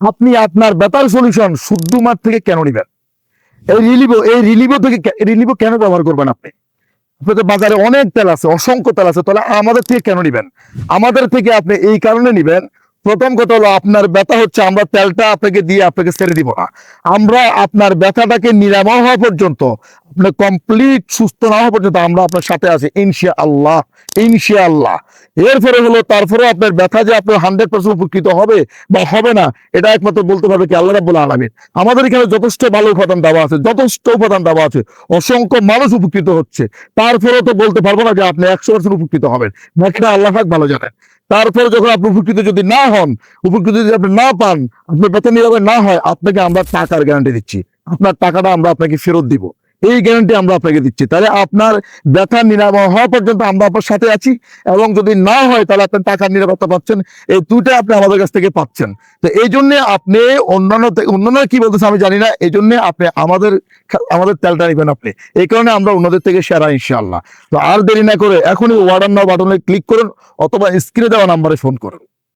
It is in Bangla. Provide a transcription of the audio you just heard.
আপনি আপনার ব্যথার সলিউশন শুদ্ধ মাঠ থেকে কেন নিবেন? রিলিভো কেন ব্যবহার করবেন আপনি? আপনাদের বাজারে অনেক তেল আছে, অসংখ্য তেল আছে, তাহলে আমাদের থেকে কেন নিবেন? আমাদের থেকে আপনি এই কারণে নিবেন, প্রথম কথা হলো আপনার ব্যথা হচ্ছে, আমরা তেলটা আপনাকে দিয়ে আপনাকে ছেড়ে দিব না। আমরা আপনার ব্যথাটাকে নিরাময় হওয়া পর্যন্ত, আপনার কমপ্লিট সুস্থ না হওয়া পর্যন্ত আমরা আপনার সাথে আছি ইনশাআল্লাহ, ইনশাআল্লাহ। এরপরে হলো, তারপরে আপনার ব্যথা যে আপনার 100% উপকৃত হবে বা হবে না, এটা একমাত্র বলতে পারবে কি আল্লাহ রাব্বুল আলামিন। আমাদের এখানে যথেষ্ট ভালো উপাদান দেওয়া আছে, যথেষ্ট উপাদান দেওয়া আছে, অসংখ্য মানুষ উপকৃত হচ্ছে, তারপরেও তো বলতে পারবো না যে আপনি 100% উপকৃত হবেন, বাকিটা আল্লাহ পাক ভালো জানেন। তারপরে যখন আপনি উপকৃত যদি না হন, উপকৃত যদি আপনি না পান, আপনার ব্যথা নিরাময় না হয়, আপনাকে আমরা টাকার গ্যারান্টি দিচ্ছি, আপনার টাকাটা আমরা আপনাকে ফেরত দিব, এই গ্যারান্টি আমরা আপনাকে দিচ্ছি। তাহলে আপনার ব্যথা নিরাময় হওয়া পর্যন্ত আমরা আপনার সাথে আছি, এবং যদি না হয় তাহলে আপনার টাকার নিরাপত্তা পাচ্ছেন, এই দুইটা আপনি আমাদের কাছ থেকে পাচ্ছেন। তো এই জন্য আপনি অন্যান্য কি বলতেছে আমি জানি না, এই জন্য আপনি আমাদের তেলটা নিবেন আপনি, এই কারণে আমরা অন্যদের থেকে সেরা ইনশাআল্লাহ। তো আর দেরি না করে এখনই অর্ডার নাও বাটনে ক্লিক করুন, অথবা স্ক্রিনে দেওয়া নাম্বারে ফোন করুন।